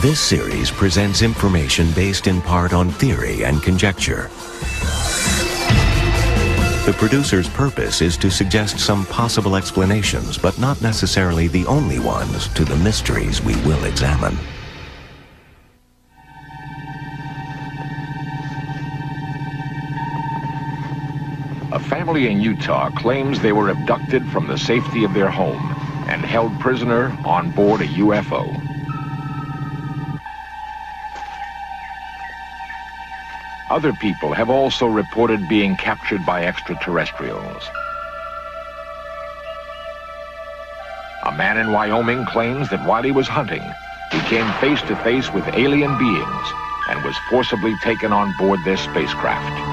This series presents information based in part on theory and conjecture. The producer's purpose is to suggest some possible explanations, but not necessarily the only ones, to the mysteries we will examine. A family in Utah claims they were abducted from the safety of their home and held prisoner on board a UFO. Other people have also reported being captured by extraterrestrials. A man in Wyoming claims that while he was hunting, he came face to face with alien beings and was forcibly taken on board their spacecraft.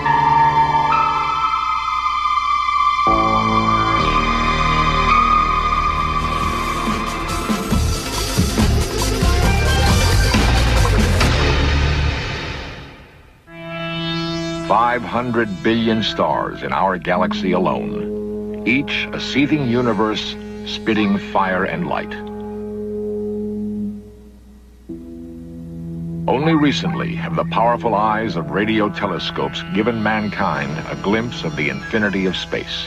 $500 billion stars in our galaxy alone, each a seething universe spitting fire and light. Only recently have the powerful eyes of radio telescopes given mankind a glimpse of the infinity of space.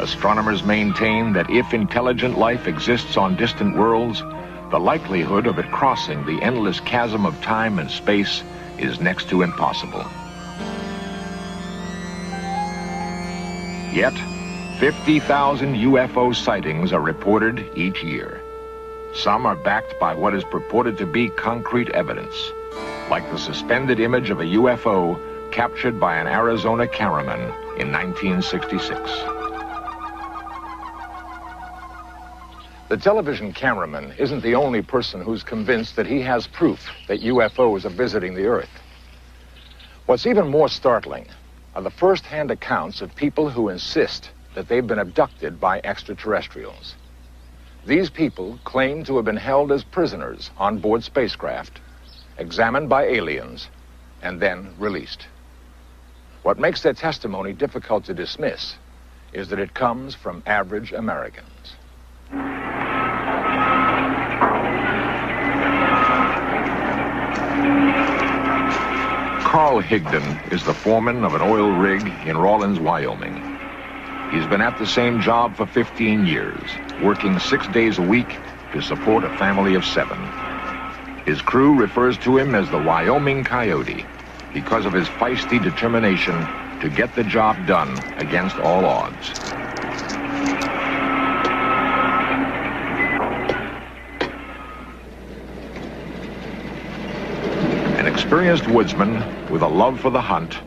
Astronomers maintain that if intelligent life exists on distant worlds, the likelihood of it crossing the endless chasm of time and space is next to impossible. Yet, 50,000 UFO sightings are reported each year. Some are backed by what is purported to be concrete evidence, like the suspended image of a UFO captured by an Arizona cameraman in 1966. The television cameraman isn't the only person who's convinced that he has proof that UFOs are visiting the Earth. What's even more startling are the first-hand accounts of people who insist that they've been abducted by extraterrestrials. These people claim to have been held as prisoners on board spacecraft, examined by aliens, and then released. What makes their testimony difficult to dismiss is that it comes from average Americans. Carl Higdon is the foreman of an oil rig in Rawlins, Wyoming. He's been at the same job for 15 years, working 6 days a week to support a family of 7. His crew refers to him as the Wyoming Coyote because of his feisty determination to get the job done against all odds. Experienced woodsman with a love for the hunt,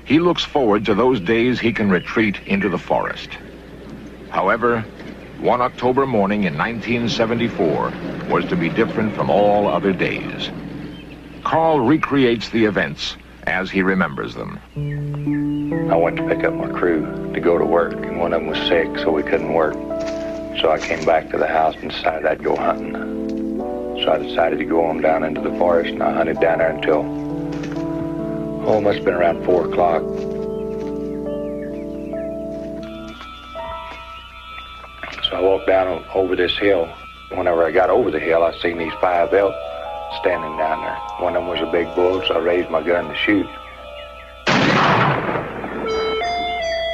he looks forward to those days he can retreat into the forest. However, one October morning in 1974 was to be different from all other days. Carl recreates the events as he remembers them. I went to pick up my crew to go to work, and one of them was sick, so we couldn't work. So I came back to the house and decided I'd go hunting. So I decided to go on down into the forest, and I hunted down there until, it must have been around 4 o'clock. So I walked down over this hill. Whenever I got over the hill, I seen these 5 elk standing down there. One of them was a big bull, so I raised my gun to shoot.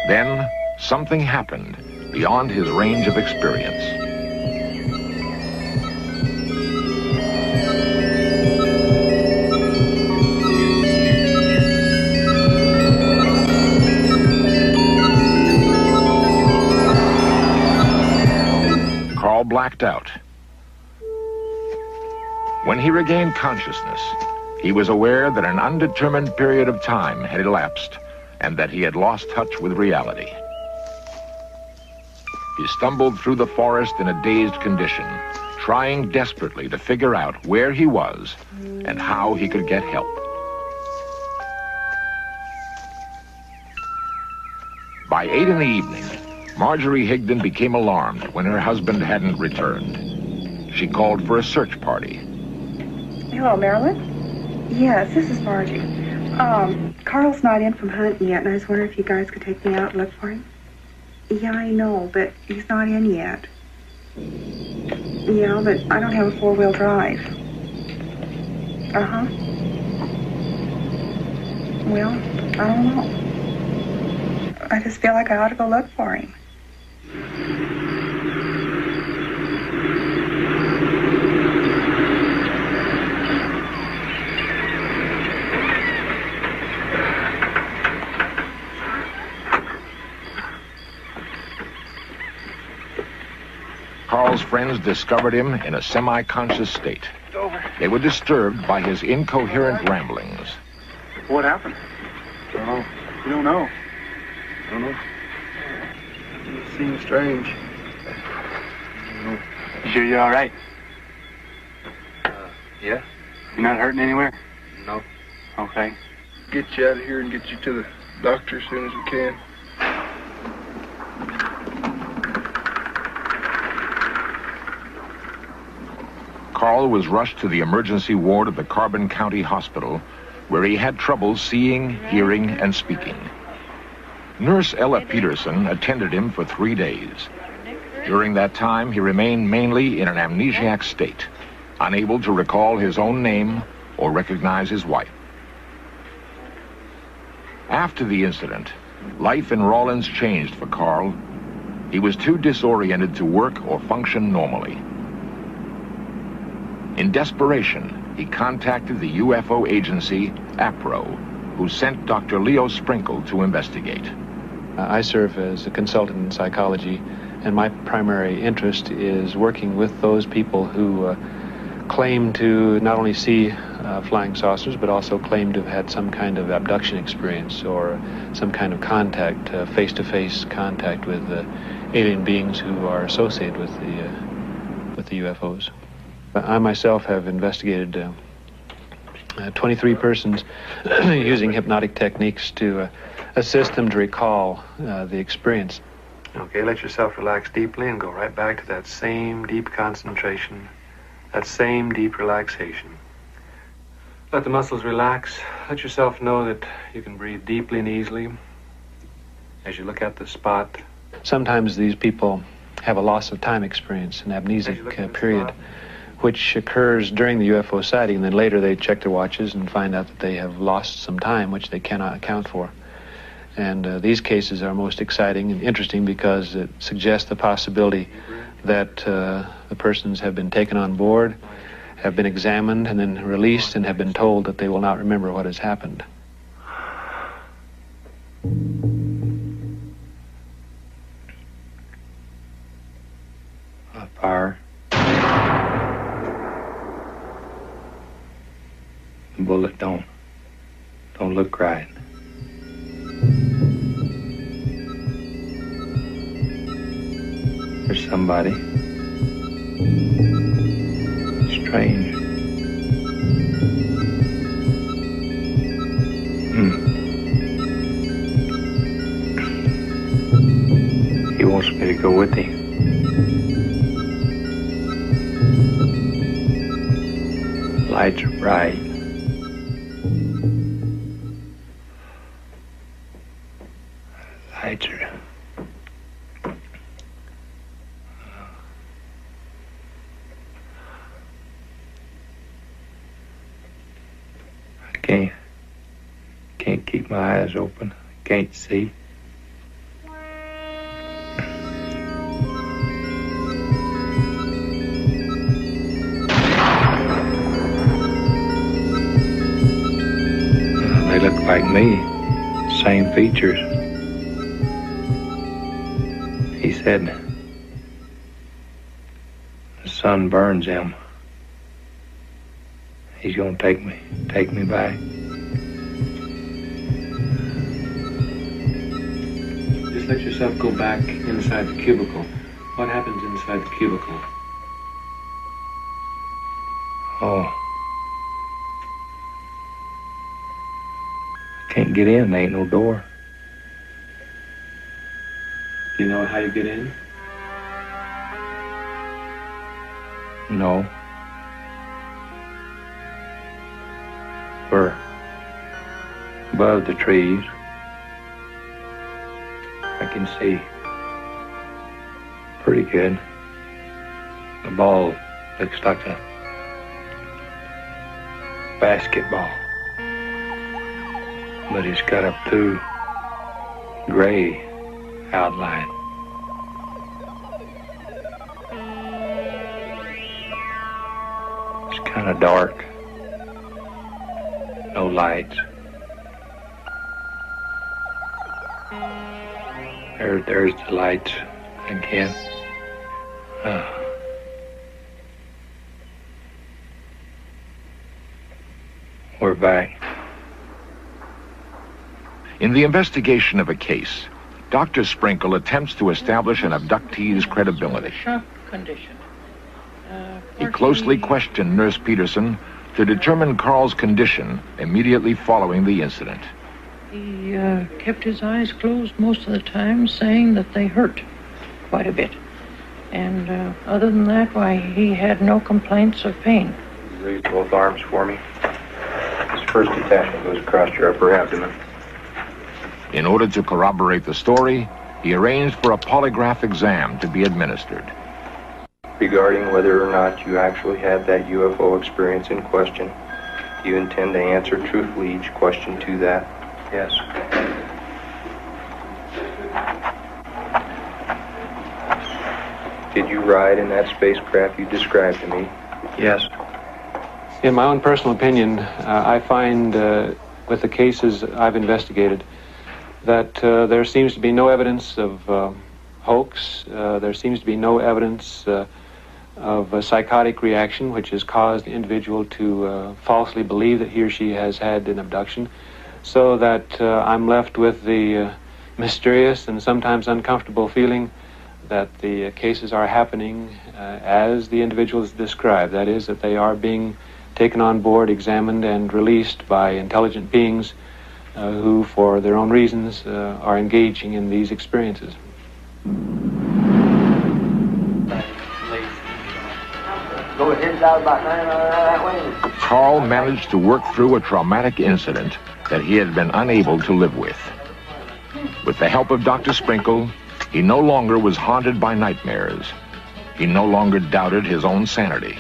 Then, something happened beyond his range of experience. Carl blacked out. When he regained consciousness, he was aware that an undetermined period of time had elapsed and that he had lost touch with reality. He stumbled through the forest in a dazed condition, trying desperately to figure out where he was and how he could get help. By 8 in the evening, Marjorie Higdon became alarmed when her husband hadn't returned. She called for a search party. Hello, Marilyn? Yes, this is Margie. Carl's not in from hunting yet, and I was wondering if you guys could take me out and look for him. Yeah, I know, but he's not in yet. Yeah, but I don't have a 4-wheel drive. Uh-huh. Well, I don't know. I just feel like I ought to go look for him. Carl's friends discovered him in a semi-conscious state. They were disturbed by his incoherent ramblings. What happened? I don't know. You don't know. I don't know. It seems strange. You sure you're all right? Yeah? You're not hurting anywhere? No. Okay. Get you out of here and get you to the doctor as soon as we can. Carl was rushed to the emergency ward of the Carbon County Hospital, where he had trouble seeing, hearing, and speaking. Nurse Ella Peterson attended him for 3 days. During that time, he remained mainly in an amnesiac state, unable to recall his own name or recognize his wife. After the incident, life in Rawlins changed for Carl. He was too disoriented to work or function normally. In desperation, he contacted the UFO agency, APRO, who sent Dr. Leo Sprinkle to investigate. I serve as a consultant in psychology, and my primary interest is working with those people who claim to not only see flying saucers, but also claim to have had some kind of abduction experience or some kind of contact, face-to-face contact with alien beings who are associated with the UFOs. I myself have investigated 23 persons using hypnotic techniques to assist them to recall the experience. Okay, let yourself relax deeply and go right back to that same deep concentration, that same deep relaxation. Let the muscles relax. Let yourself know that you can breathe deeply and easily as you look at the spot. Sometimes these people have a loss of time experience, an amnesic period, which occurs during the UFO sighting, and then later they check their watches and find out that they have lost some time, which they cannot account for. And these cases are most exciting and interesting because it suggests the possibility that the persons have been taken on board, have been examined, and then released, and have been told that they will not remember what has happened. Fire. The bullet don't look right. There's somebody. Strange. He wants me to go with him. Lights are bright. Lights are... I can't keep my eyes open. I can't see. They look like me, same features. He said the sun burns him. He's gonna take me back. Just let yourself go back inside the cubicle. What happens inside the cubicle? Oh. Can't get in, there ain't no door. Do you know how you get in? No. We're above the trees. I can see pretty good. The ball looks like a basketball. But it's got a blue, gray outline. It's kind of dark. No lights. There's the lights again. We're back. In the investigation of a case, Dr. Sprinkle attempts to establish an abductee's credibility. Shock condition. He closely questioned Nurse Peterson to determine Carl's condition immediately following the incident. He kept his eyes closed most of the time, saying that they hurt quite a bit. And other than that, why, he had no complaints of pain. Raise both arms for me. This first detachment goes across your upper abdomen. In order to corroborate the story, he arranged for a polygraph exam to be administered. Regarding whether or not you actually had that UFO experience in question, do you intend to answer truthfully each question to that? Yes. Did you ride in that spacecraft you described to me? Yes. In my own personal opinion, I find with the cases I've investigated that there seems to be no evidence of hoax. There seems to be no evidence of a psychotic reaction which has caused the individual to falsely believe that he or she has had an abduction, so that I'm left with the mysterious and sometimes uncomfortable feeling that the cases are happening as the individuals described. That is, that they are being taken on board, examined, and released by intelligent beings who, for their own reasons, are engaging in these experiences. Carl managed to work through a traumatic incident that he had been unable to live with. With the help of Dr. Sprinkle, he no longer was haunted by nightmares. He no longer doubted his own sanity.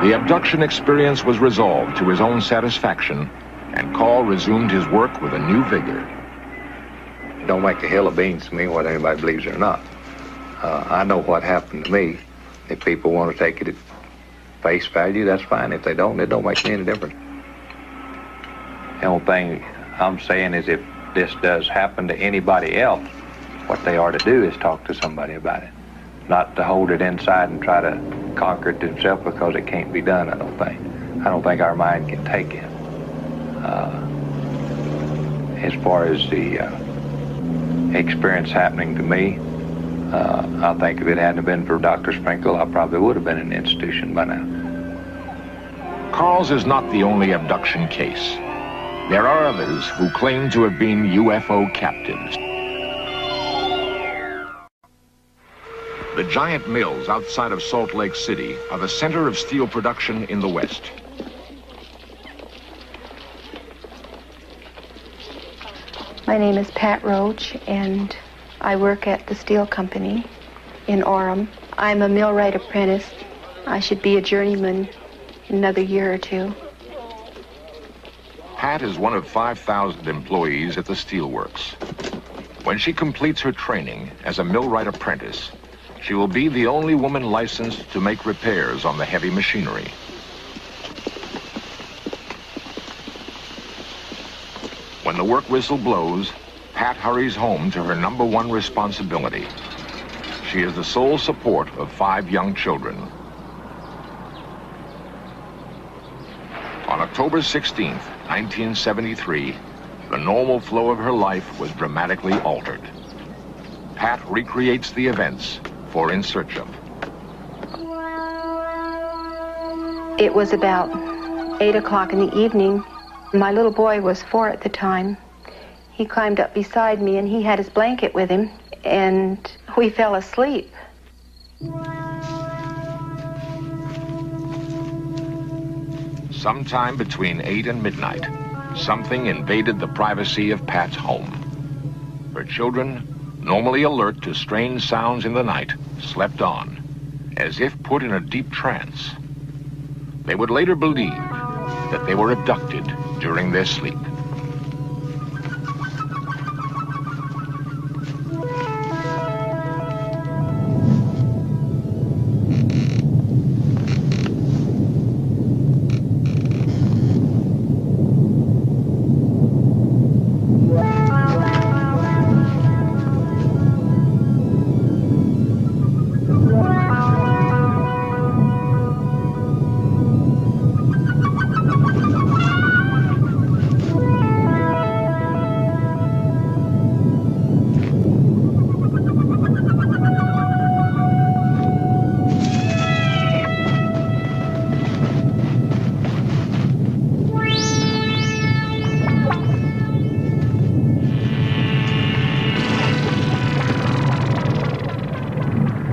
The abduction experience was resolved to his own satisfaction, and Carl resumed his work with a new vigor. It don't make a hill of beans to me whether anybody believes it or not. I know what happened to me. If people want to take it at face value, that's fine. If they don't, it don't make me any difference. The only thing I'm saying is if this does happen to anybody else, what they ought to do is talk to somebody about it. Not to hold it inside and try to conquer it themselves, because it can't be done, I don't think. I don't think our mind can take it. As far as the experience happening to me, I think if it hadn't been for Dr. Sprinkle, I probably would have been in an institution by now. Carl's is not the only abduction case. There are others who claim to have been UFO captives. The giant mills outside of Salt Lake City are the center of steel production in the West. My name is Pat Roach, and I work at the steel company in Orem. I'm a millwright apprentice. I should be a journeyman in another year or two. Pat is one of 5,000 employees at the steelworks. When she completes her training as a millwright apprentice, she will be the only woman licensed to make repairs on the heavy machinery. When the work whistle blows, Pat hurries home to her #1 responsibility. She is the sole support of 5 young children. On October 16th, 1973, the normal flow of her life was dramatically altered. Pat recreates the events for In Search Of. It was about 8 o'clock in the evening. My little boy was 4 at the time. He climbed up beside me, and he had his blanket with him, and we fell asleep. Sometime between 8 and midnight, something invaded the privacy of Pat's home. Her children, normally alert to strange sounds in the night, slept on, as if put in a deep trance. They would later believe that they were abducted during their sleep.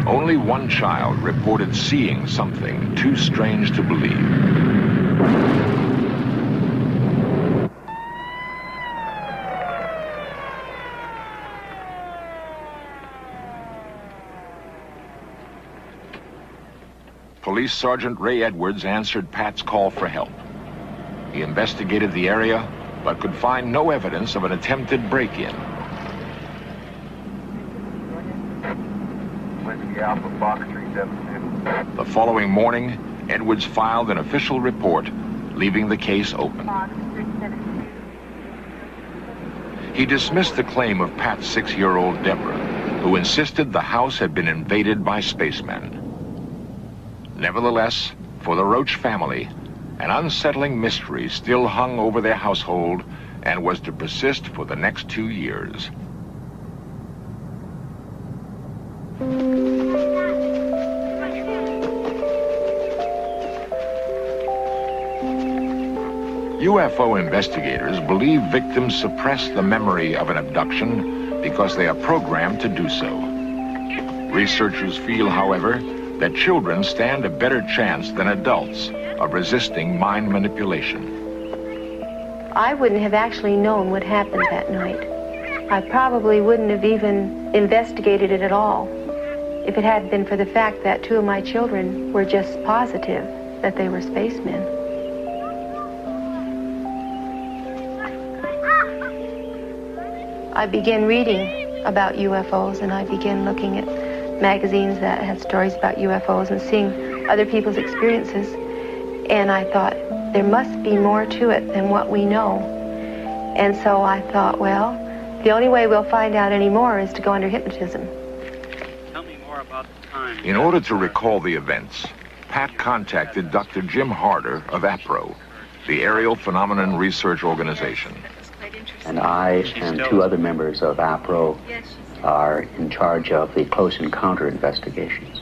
Only one child reported seeing something too strange to believe. Police Sergeant Ray Edwards answered Pat's call for help. He investigated the area, but could find no evidence of an attempted break-in. The following morning, Edwards filed an official report, leaving the case open. He dismissed the claim of Pat's 6-year-old Deborah, who insisted the house had been invaded by spacemen. Nevertheless, for the Roach family, an unsettling mystery still hung over their household and was to persist for the next 2 years. UFO investigators believe victims suppress the memory of an abduction because they are programmed to do so. Researchers feel, however, that children stand a better chance than adults of resisting mind manipulation. I wouldn't have actually known what happened that night. I probably wouldn't have even investigated it at all if it hadn't been for the fact that 2 of my children were just positive that they were spacemen. I began reading about UFOs, and I began looking at magazines that had stories about UFOs and seeing other people's experiences. And I thought, there must be more to it than what we know. And so I thought, well, the only way we'll find out any more is to go under hypnotism. Tell me more about the time. In order to recall the events, Pat contacted Dr. Jim Harder of APRO, the Aerial Phenomenon Research Organization. And I and 2 other members of APRO are in charge of the close encounter investigations.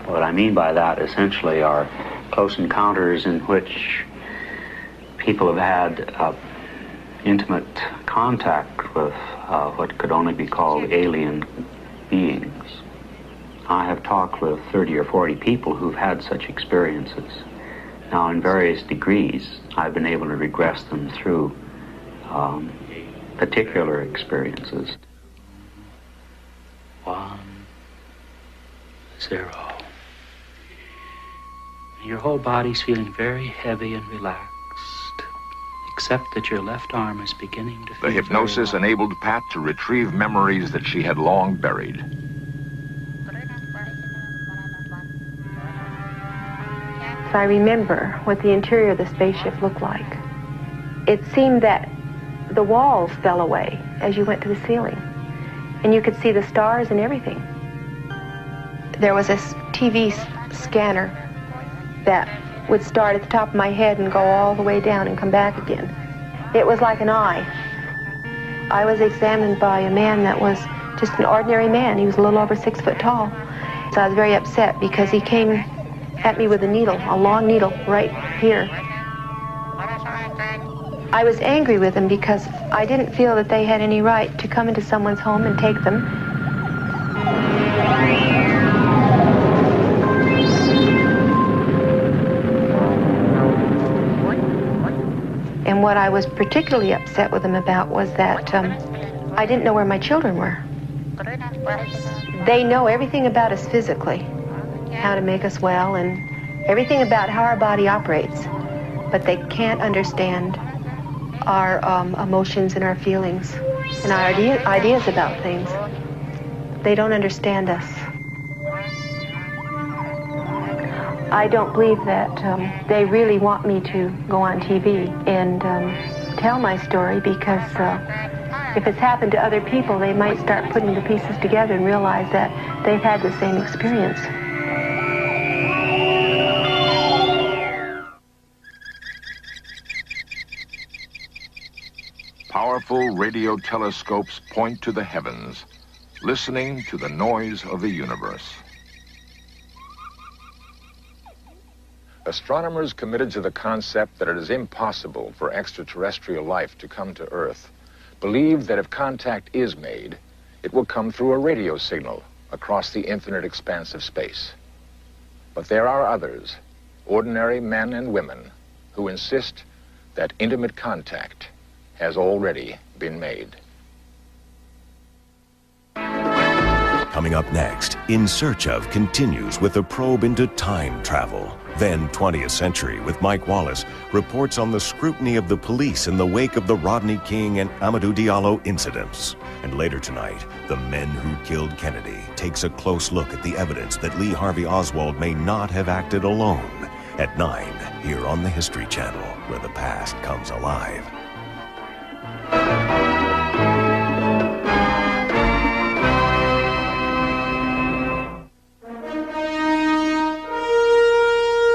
What I mean by that essentially are close encounters in which people have had intimate contact with what could only be called alien beings. I have talked with 30 or 40 people who've had such experiences. Now, in various degrees, I've been able to regress them through particular experiences. 1, 0. Your whole body's feeling very heavy and relaxed, except that your left arm is beginning to feel The hypnosis enabled Pat to retrieve memories that she had long buried. I remember what the interior of the spaceship looked like. It seemed that the walls fell away as you went to the ceiling, and you could see the stars and everything. There was a TV scanner that would start at the top of my head and go all the way down and come back again. It was like an eye. I was examined by a man that was just an ordinary man. He was a little over 6 foot tall. So I was very upset because he came at me with a needle, a long needle, right here. I was angry with him because I didn't feel that they had any right to come into someone's home and take them. And what I was particularly upset with him about was that I didn't know where my children were. They know everything about us physically, how to make us well and everything about how our body operates, but they can't understand our emotions and our feelings and our ideas about things. They don't understand us. I don't believe that they really want me to go on TV and tell my story, because if it's happened to other people, they might start putting the pieces together and realize that they've had the same experience. Powerful radio telescopes point to the heavens, listening to the noise of the universe. Astronomers committed to the concept that it is impossible for extraterrestrial life to come to Earth believe that if contact is made, it will come through a radio signal across the infinite expanse of space. But there are others, ordinary men and women, who insist that intimate contact has already been made. Coming up next, In Search Of continues with a probe into time travel. Then 20th Century with Mike Wallace reports on the scrutiny of the police in the wake of the Rodney King and Amadou Diallo incidents. And later tonight, The Men Who Killed Kennedy takes a close look at the evidence that Lee Harvey Oswald may not have acted alone. At 9, here on the History Channel, where the past comes alive.